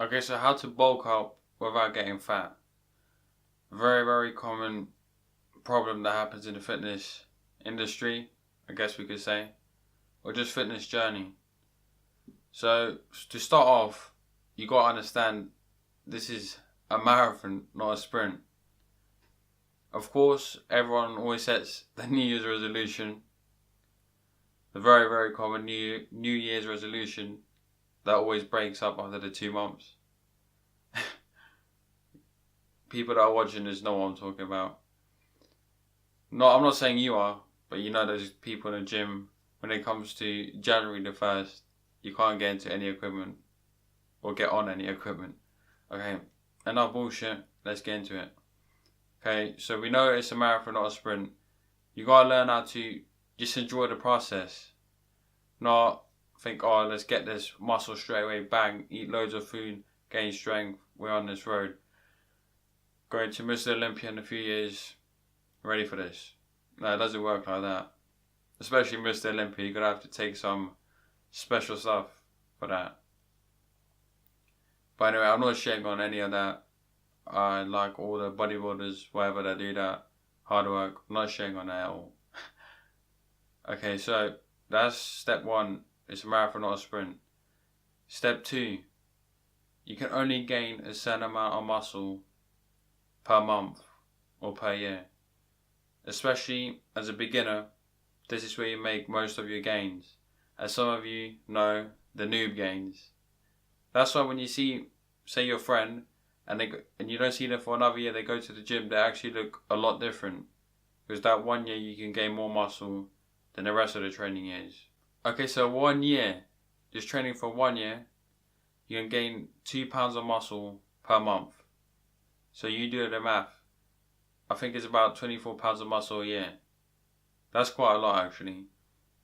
Okay, so how to bulk up without getting fat. Very, very common problem that happens in the fitness industry, I guess we could say, or just fitness journey. So to start off, you got to understand this is a marathon, not a sprint. Of course, everyone always sets the New Year's resolution, the very, very common New Year's resolution that always breaks up after the 2 months. People that are watching this know what I'm talking about. No, I'm not saying you are, but you know those people in the gym, when it comes to January the 1st, you can't get into any equipment or get on any equipment. Okay, enough bullshit, let's get into it. Okay, so we know it's a marathon, not a sprint. You gotta learn how to just enjoy the process. Not think, oh, let's get this muscle straight away, bang, eat loads of food, gain strength, we're on this road. Going to Mr. Olympia in a few years, ready for this. No, it doesn't work like that. Especially Mr. Olympia, you're gonna have to take some special stuff for that. But anyway, I'm not shitting on any of that. I like all the bodybuilders, whatever that do that, hard work. I'm not shitting on that at all. Okay, so that's step 1. It's a marathon, not a sprint. Step 2. You can only gain a certain amount of muscle per month or per year. Especially as a beginner, this is where you make most of your gains. As some of you know, the noob gains. That's why when you see, say, your friend, and you don't see them for another year, they go to the gym, they actually look a lot different. Because that 1 year you can gain more muscle than the rest of the training years. Okay, so 1 year, just training for 1 year, you can gain 2 pounds of muscle per month. So you do the math. I think it's about 24 pounds of muscle a year. That's quite a lot actually.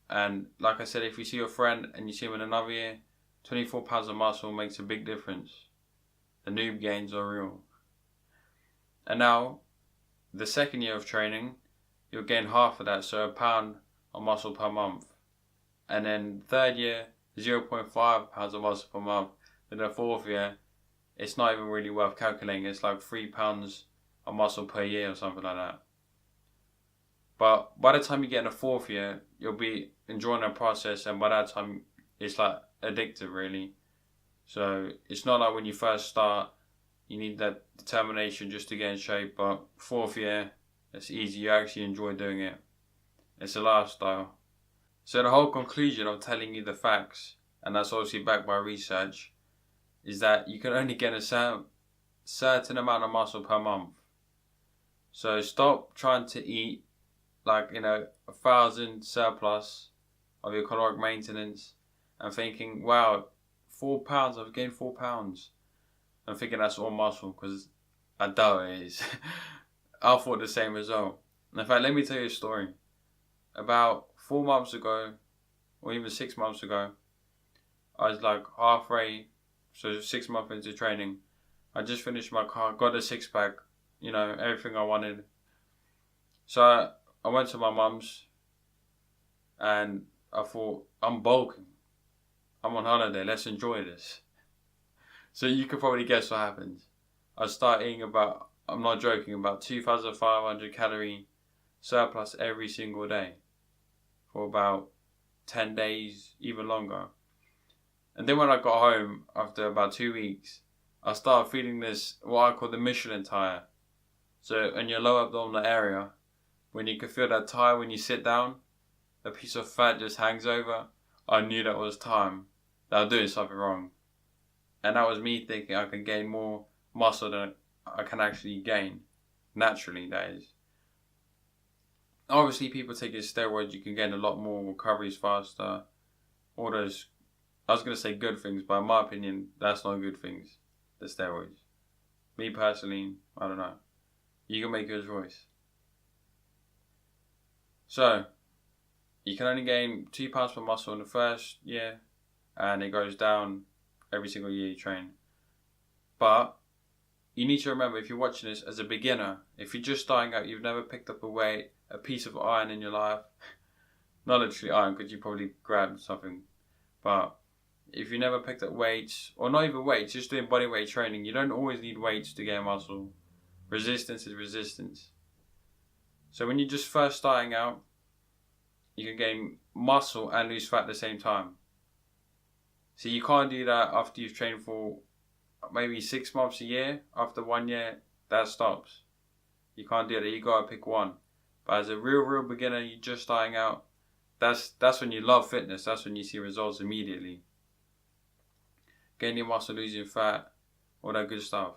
And like I said, if you see your friend and you see him in another year, 24 pounds of muscle makes a big difference. The noob gains are real. And now, the second year of training, you'll gain half of that, so a pound of muscle per month. And then third year, 0.5 pounds of muscle per month. Then the fourth year, it's not even really worth calculating. It's like 3 pounds of muscle per year or something like that. But by the time you get in the fourth year, you'll be enjoying the process, and by that time, it's like addictive really. So it's not like when you first start, you need that determination just to get in shape, but fourth year, it's easy, you actually enjoy doing it. It's a lifestyle. So the whole conclusion of telling you the facts, and that's obviously backed by research, is that you can only get a certain amount of muscle per month. So stop trying to eat like, 1,000 surplus of your caloric maintenance and thinking, wow, 4 pounds, I've gained 4 pounds. I'm thinking that's all muscle, because I doubt it is. I thought the same as well. In fact, let me tell you a story. About 4 months ago, or even 6 months ago, I was like halfway, so 6 months into training. I just finished my car, got a six pack, everything I wanted. So I went to my mum's and I thought, I'm bulking. I'm on holiday, let's enjoy this. So you could probably guess what happens. I start eating about, I'm not joking, about 2,500 calorie surplus every single day for about 10 days, even longer. And then when I got home after about 2 weeks, I started feeling this, what I call the Michelin tire. So in your lower abdominal area, when you can feel that tire when you sit down, a piece of fat just hangs over, I knew that was time, that I was doing something wrong. And that was me thinking I can gain more muscle than I can actually gain. Naturally, that is. Obviously, people taking steroids, you can gain a lot more, recoveries faster. All those, I was going to say good things, but in my opinion, that's not good things, the steroids. Me personally, I don't know. You can make your choice. So, you can only gain 2 pounds per muscle in the first year, and it goes down every single year you train. But you need to remember, if you're watching this as a beginner, if you're just starting out, you've never picked up a weight, a piece of iron in your life, not literally iron because you probably grabbed something, but If you never picked up weights, or not even weights, just doing body weight training, you don't always need weights to gain muscle. Resistance is resistance. So when you're just first starting out, you can gain muscle and lose fat at the same time. So you can't do that after you've trained for maybe 6 months, a year. After 1 year, that stops. You can't do that. You gotta pick one. But as a real beginner, you're just starting out. That's when you love fitness. That's when you see results immediately. Gaining muscle, losing fat, all that good stuff.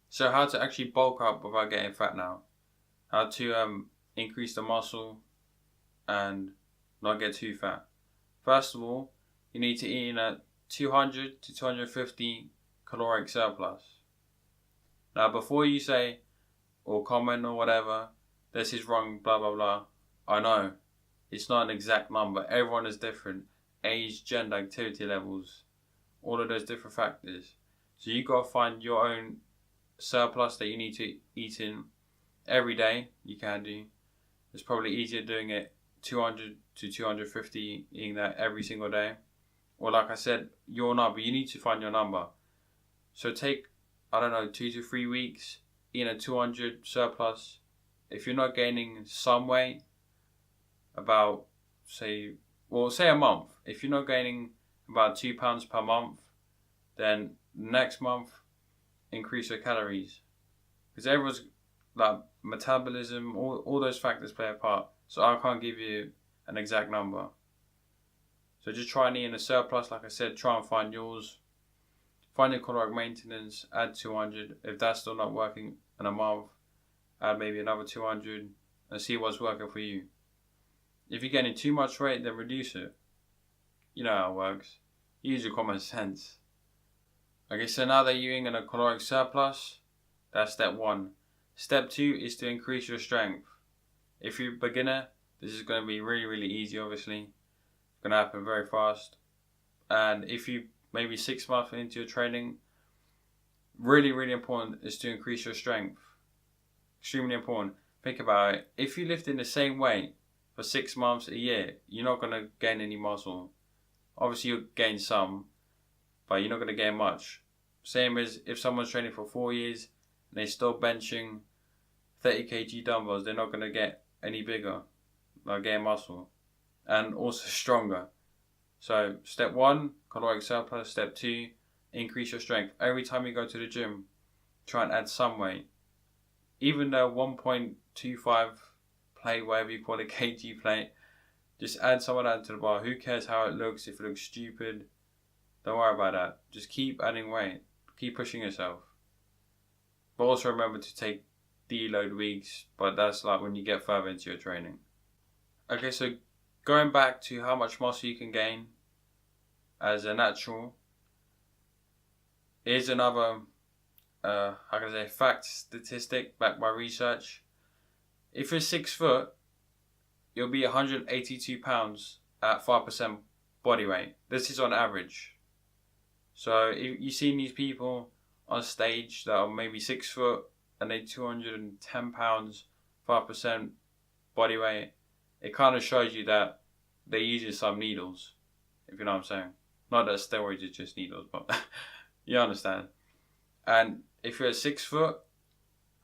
So how to actually bulk up without getting fat now? How to increase the muscle and not get too fat. First of all, you need to eat in a 200 to 250 caloric surplus. Now before you say or comment or whatever, this is wrong, blah blah blah, I know it's not an exact number. Everyone is different. Age, gender, activity levels, all of those different factors. So you gotta find your own surplus that you need to eat in every day. You can do. It's probably easier doing it 200 to 250, eating that every single day. Or like I said, your number. You need to find your number. So take, I don't know, 2 to 3 weeks, eating a 200 surplus. If you're not gaining some weight, about say a month. If you're not gaining about 2 pounds per month, then next month increase your calories, because everyone's like metabolism, all those factors play a part. So I can't give you an exact number. So just try and eat in a surplus. Like I said, try and find yours. Find your caloric maintenance, add 200. If that's still not working in a month, add maybe another 200 and see what's working for you. If you're getting too much weight, then reduce it. You know how it works. Use your common sense. Okay, so now that you're in a caloric surplus, that's step 1. Step 2 is to increase your strength. If you're a beginner, this is going to be really easy, obviously. It's going to happen very fast. And if you maybe 6 months into your training, really important is to increase your strength. Extremely important. Think about it. If you lift in the same weight for 6 months, a year, you're not going to gain any muscle. Obviously you'll gain some, but you're not going to gain much. Same as if someone's training for 4 years and they're still benching 30 kg dumbbells, they're not going to get any bigger. They'll gain muscle and also stronger. So step 1, caloric surplus. Step 2, increase your strength. Every time you go to the gym, try and add some weight. Even though 1.25 plate, whatever you call it, kg plate, just add some of that to the bar. Who cares how it looks? If it looks stupid, don't worry about that. Just keep adding weight. Keep pushing yourself. But also remember to take deload weeks, but that's like when you get further into your training. Okay, so going back to how much muscle you can gain as a natural, here's another fact, statistic backed by research. If you're 6 foot, you'll be 182 pounds at 5% body weight. This is on average. So if you see these people on stage that are maybe 6 foot and they're 210 pounds, 5% body weight, it kind of shows you that they're using some needles, if you know what I'm saying. Not that steroids are just needles, but you understand. And if you're at 6 foot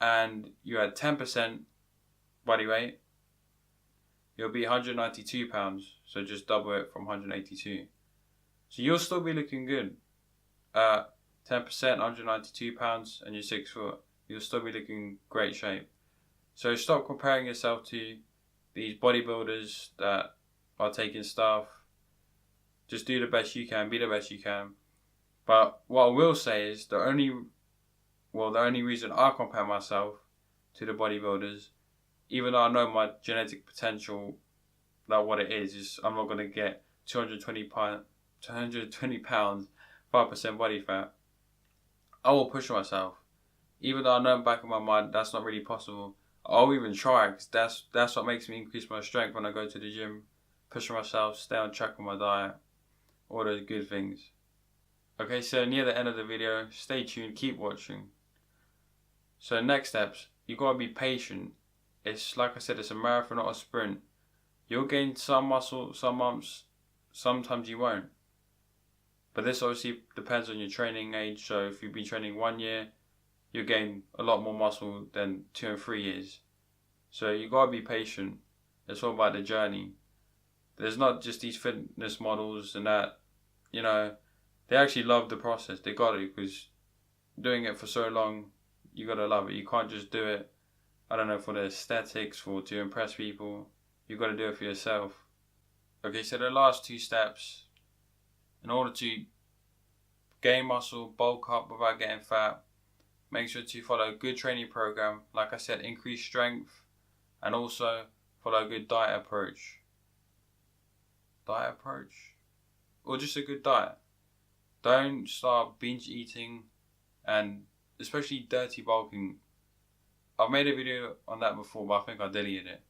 and you're at 10% body weight, you'll be 192 pounds. So just double it from 182. So you'll still be looking good. 10%, 192 pounds, and you're 6 foot. You'll still be looking great shape. So stop comparing yourself to these bodybuilders that are taking stuff. Just do the best you can, be the best you can. But what I will say is the only reason I compare myself to the bodybuilders, even though I know my genetic potential, like what it is I'm not going to get 220 pounds, 5% body fat. I will push myself. Even though I know in the back of my mind that's not really possible, I'll even try, because that's what makes me increase my strength when I go to the gym. Push myself, stay on track with my diet, all those good things. Okay, so near the end of the video, stay tuned, keep watching. So next steps, you got to be patient. It's like I said, it's a marathon, not a sprint. You'll gain some muscle some months, sometimes you won't. But this obviously depends on your training age. So if you've been training 1 year, you gain a lot more muscle than 2 and 3 years. So you gotta be patient. It's all about the journey. There's not just these fitness models and that, you know, they actually love the process. They got it, because doing it for so long, you gotta love it. You can't just do it, I don't know, for the aesthetics, to impress people. You gotta do it for yourself. Okay, so the last 2 steps, in order to gain muscle, bulk up without getting fat, make sure to follow a good training program. Like I said, increase strength, and also follow a good diet approach. Or just a good diet. Don't start binge eating, and especially dirty bulking. I've made a video on that before, but I think I deleted it.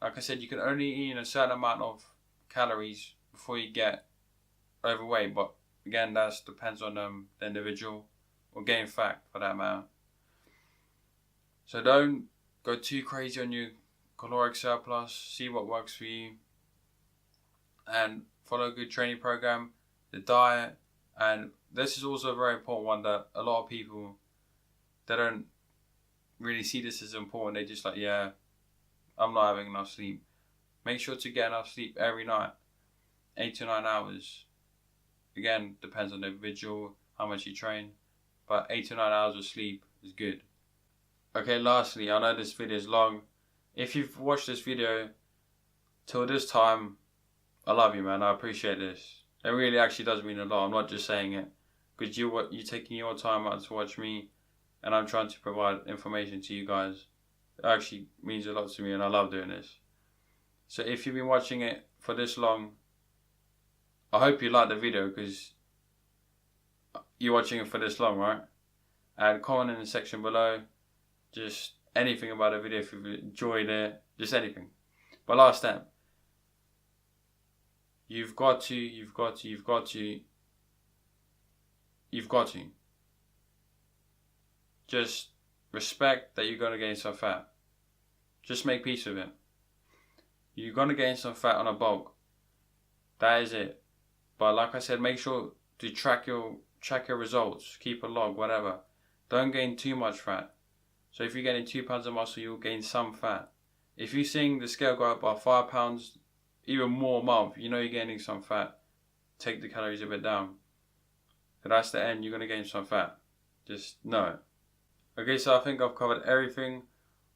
Like I said, you can only eat a certain amount of calories before you get overweight, but again, that depends on the individual, or gain fat for that matter. So don't go too crazy on your caloric surplus. See what works for you, and follow a good training program, the diet. And this is also a very important one that a lot of people, they don't really see this as important. They just like, yeah, I'm not having enough sleep. Make sure to get enough sleep every night, 8 to 9 hours. Again, depends on the individual, how much you train, but 8 to 9 hours of sleep is good. Okay, lastly, I know this video is long. If you've watched this video till this time, I love you, man. I appreciate this. It really actually does mean a lot. I'm not just saying it, because you're taking your time out to watch me, and I'm trying to provide information to you guys. It actually means a lot to me, and I love doing this. So if you've been watching it for this long, I hope you like the video, because you're watching it for this long, right? And comment in the section below just anything about the video, if you've enjoyed it, just anything. But last step, you've got to just respect that you're going to gain some fat. Just make peace with it. You're going to gain some fat on a bulk. That is it. But like I said, make sure to track your results. Keep a log, whatever. Don't gain too much fat. So if you're getting 2 pounds of muscle, you'll gain some fat. If you're seeing the scale go up by 5 pounds, even more a month, you know you're gaining some fat. Take the calories a bit down. But that's the end, you're going to gain some fat. Just know it. Okay, so I think I've covered everything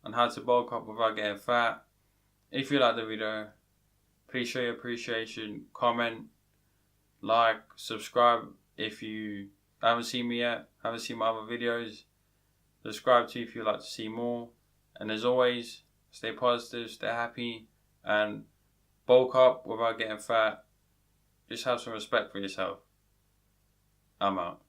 on how to bulk up without getting fat. If you like the video, please show your appreciation, comment, like, subscribe if you haven't seen me yet, haven't seen my other videos. Subscribe to if you'd like to see more. And as always, stay positive, stay happy, and bulk up without getting fat. Just have some respect for yourself. I'm out.